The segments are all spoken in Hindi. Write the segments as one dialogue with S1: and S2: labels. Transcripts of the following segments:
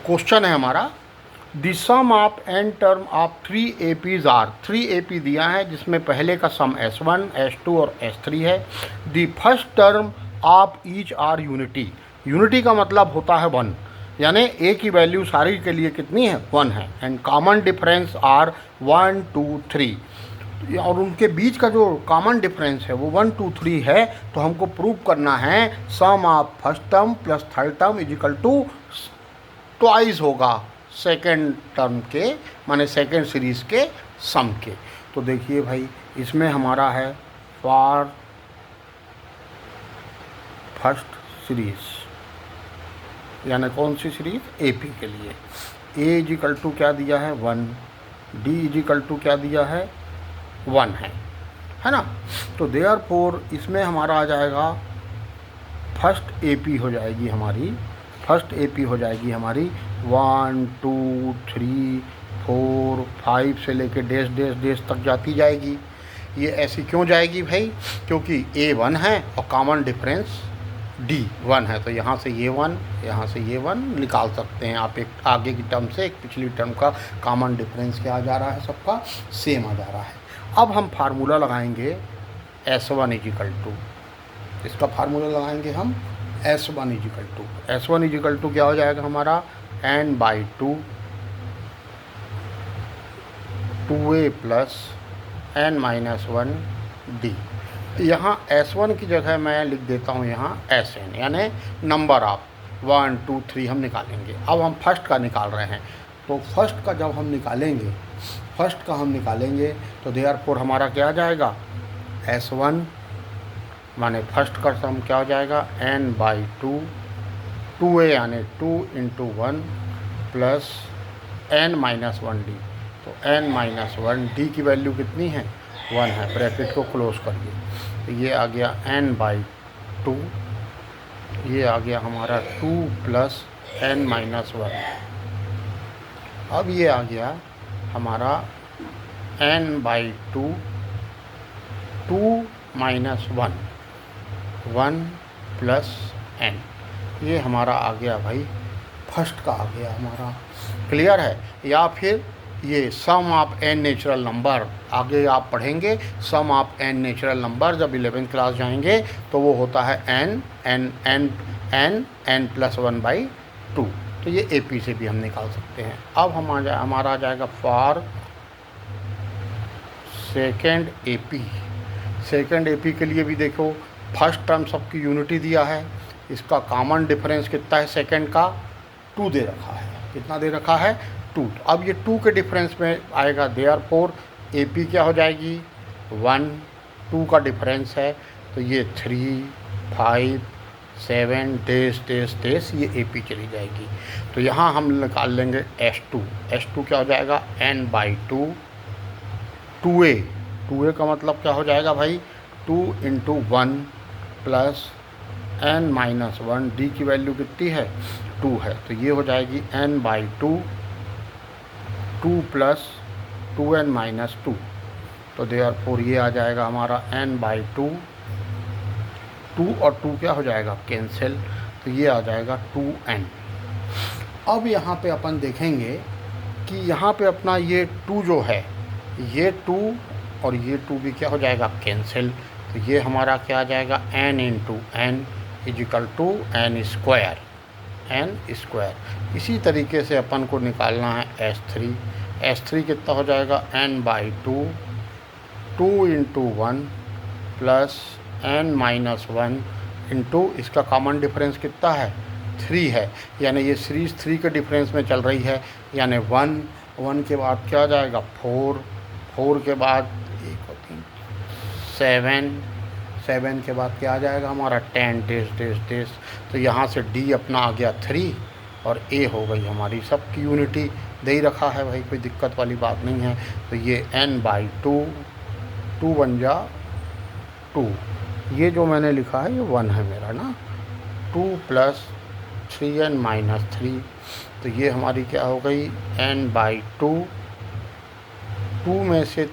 S1: क्वेश्चन है हमारा, the sum of n term of 3 APs are, 3 AP दिया है जिसमें पहले का सम S1, S2 और S3 है। The first term of each are unity, unity का मतलब होता है 1, यानी ए की वैल्यू सारी के लिए कितनी है, 1 है। एंड कॉमन डिफरेंस आर 1 2 3, और उनके बीच का जो कॉमन डिफरेंस है वो 1 2 3 है। तो हमको प्रूव करना है sum of first term plus third term is equal to twice होगा सेकेंड टर्म के, माने सेकेंड सीरीज़ के सम के। तो देखिए भाई, इसमें हमारा है फॉर फर्स्ट सीरीज़, यानी कौन सी सीरीज़, AP के लिए A इज इक्वल टू क्या दिया है 1, D इज इक्वल टू क्या दिया है 1 है ना। तो देयरफॉर इसमें हमारा आ जाएगा फर्स्ट AP हो जाएगी हमारी, फर्स्ट AP हो जाएगी हमारी 1 2 3 4 5 से लेके डैश डैश डैश तक जाती जाएगी। ये ऐसी क्यों जाएगी भाई, क्योंकि A 1 है और कॉमन डिफरेंस D 1 है। तो यहाँ से ये 1, यहाँ से ये 1 निकाल सकते हैं आप, एक आगे की टर्म से एक पिछली टर्म का कॉमन डिफरेंस क्या आ जा रहा है, सबका सेम आ जा रहा है। अब हम फार्मूला लगाएंगे S1 इज इक्वल टू, इसका फार्मूला लगाएंगे हम S1 is equal to, S1 is equal to क्या हो जाएगा हमारा n/2 2a plus n-1 d। यहाँ S1 की जगह मैं लिख देता हूँ यहाँ Sn, यानी नंबर ऑफ 1 2 3 हम निकालेंगे। अब हम फर्स्ट का निकाल रहे हैं, तो फर्स्ट का जब हम निकालेंगे, फर्स्ट का हम निकालेंगे तो देयरफॉर हमारा क्या आ जाएगा S1 माने फर्स्ट का सम क्या हो जाएगा n/2 2a यानी 2 × 1 प्लस n-1 d। तो n-1 d की वैल्यू कितनी है 1 है, ब्रैकेट को क्लोज करिए। तो ये आ गया n/2, ये आ गया हमारा 2 प्लस n-1। अब ये आ गया हमारा n/2 2 - 1 प्लस n, ये हमारा आ गया भाई फर्स्ट का आ गया हमारा, क्लियर है। या फिर ये सम ऑफ n नेचुरल नंबर, आगे आप पढ़ेंगे सम ऑफ n नेचुरल नंबर, जब 11th क्लास जाएंगे तो वो होता है n प्लस 1/2। तो ये AP से भी हम निकाल सकते हैं। अब हमारा आ जाएगा for second AP, second AP के लिए भी देखो फर्स्ट टर्म सबकी यूनिटी दिया है, इसका कॉमन डिफरेंस कितना है सेकेंड का 2 दे रखा है, कितना दे रखा है 2। अब ये 2 के डिफरेंस में आएगा, देयरफॉर AP क्या हो जाएगी 1 2 का डिफरेंस है, तो ये 3 5 7 डैश डैश डैश ये AP चली जाएगी। तो यहाँ हम निकाल लेंगे S2 क्या हो जाएगा n/2 2a का मतलब क्या हो जाएगा भाई 2 × 1 प्लस n-1 d की वैल्यू कितनी है 2 है। तो ये हो जाएगी n/2 2 प्लस 2n-2। तो देयरफॉर ये आ जाएगा हमारा n/2, 2 और 2 क्या हो जाएगा कैंसिल, तो ये आ जाएगा 2n। अब यहाँ पे अपन देखेंगे कि यहाँ पे अपना ये 2 जो है, ये 2 और ये 2 भी क्या हो जाएगा कैंसिल। तो ये हमारा क्या आ जाएगा n × n is equal to n square. इसी तरीके से अपन को निकालना है S3 कितना हो जाएगा n/2 2 × 1 प्लस n-1 इंटू इसका कॉमन डिफरेंस कितना है 3 है, यानी ये सीरीज़ 3 के डिफरेंस में चल रही है, यानी 1 के बाद क्या आ जाएगा 4 के बाद 7 के बाद क्या आ जाएगा हमारा 10 डैश डैश डैश। तो यहाँ से D अपना आ गया 3 और A हो गई हमारी, सबकी यूनिटी दे ही रखा है भाई, कोई दिक्कत वाली बात नहीं है। तो ये n/2 2 बन जा 2, ये जो मैंने लिखा है ये 1 है मेरा ना, 2 प्लस 3n-3। तो ये हमारी क्या हो गई n/2 2 में से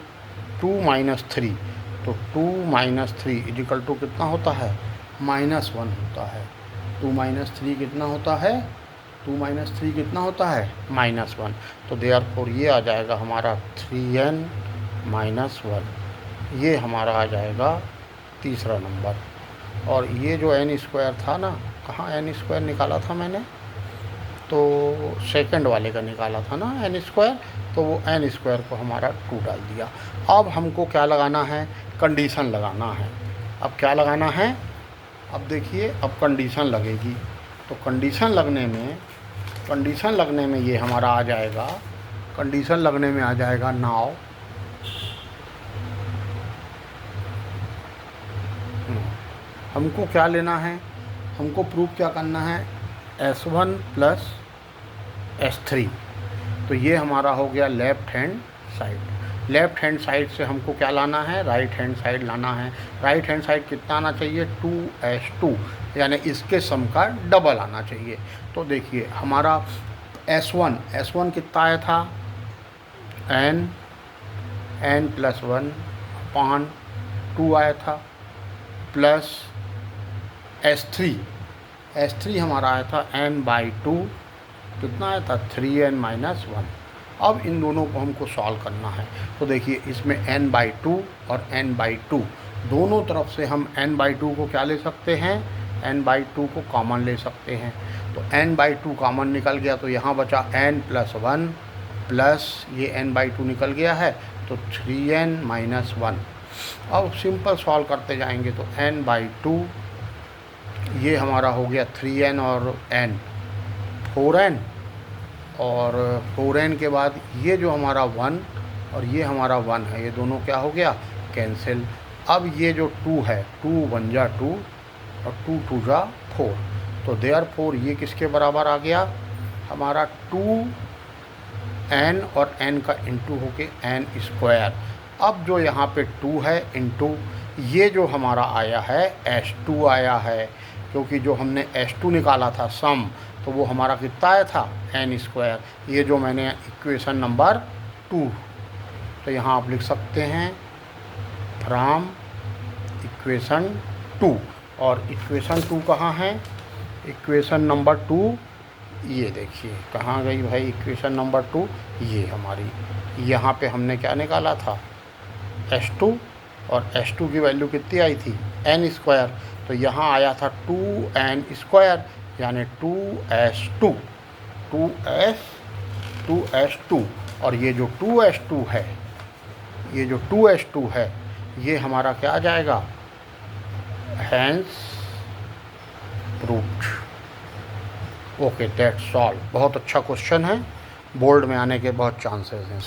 S1: 2 - 3, तो 2 - 3 इज इक्वल टू कितना होता है -1 होता है। 2 - 3 कितना होता है 2 माइनस 3 कितना होता है -1। तो देयरफॉर ये आ जाएगा हमारा 3n -1, ये हमारा आ जाएगा तीसरा नंबर। और ये जो n स्क्वायर था ना, कहाँ n स्क्वायर निकाला था मैंने, तो सेकंड वाले का निकाला था ना n स्क्वायर, तो वो n स्क्वायर को हमारा 2 डाल दिया। अब हमको क्या लगाना है, कंडीशन लगाना है। अब क्या लगाना है, अब देखिए अब कंडीशन लगेगी, तो कंडीशन लगने में ये हमारा आ जाएगा, कंडीशन लगने में आ जाएगा नाउ हमको क्या लेना है, हमको प्रूफ क्या करना है, S1 प्लस S3। तो ये हमारा हो गया left hand side. Left hand side से हमको क्या लाना है, राइट हैंड साइड लाना है। राइट हैंड साइड कितना आना चाहिए, 2S2, यानी इसके सम का डबल आना चाहिए। तो देखिए हमारा S1 कितना आया था, n + 1/2 आया था, प्लस S3 हमारा आया था n/2, कितना आया था 3n - 1। अब इन दोनों को हमको सॉल्व करना है। तो देखिए इसमें n/2 और n/2 दोनों तरफ से हम n/2 को क्या ले सकते हैं, n/2 को कॉमन ले सकते हैं। तो n/2 कॉमन निकल गया, तो यहाँ बचा n + 1 प्लस ये n/2 निकल गया है, तो 3n - 1। अब सिंपल सॉल्व करते जाएंगे, तो n/2 ये हमारा हो गया 3n और n 4n, और 4n के बाद ये जो हमारा 1 और ये हमारा 1 है, ये दोनों क्या हो गया, कैंसिल। अब ये जो 2 है, 2 × 1 = 2 और 2 × 2 = 4। तो देयरफॉर ये किसके बराबर आ गया, हमारा 2n और n का इंटू होके n²। अब जो यहाँ पे 2 है इंटू ये जो हमारा आया है S2 आया है, क्योंकि जो हमने S2 निकाला था सम, तो वो हमारा कितना आया था, n²। ये जो मैंने इक्वेशन नंबर 2, तो यहाँ आप लिख सकते हैं फ्रॉम इक्वेशन 2। और इक्वेशन 2 कहाँ है, इक्वेशन नंबर 2, ये देखिए कहाँ गई भाई इक्वेशन नंबर 2, ये हमारी, यहाँ पे हमने क्या निकाला था, S2, और S2 की वैल्यू कितनी आई थी, n²। तो यहाँ आया था 2n², यानी 2s2। और ये जो 2s2 है, ये हमारा क्या आ जाएगा, hence proved. Okay, that's all. बहुत अच्छा क्वेश्चन है, बोर्ड में आने के बहुत चांसेस हैं।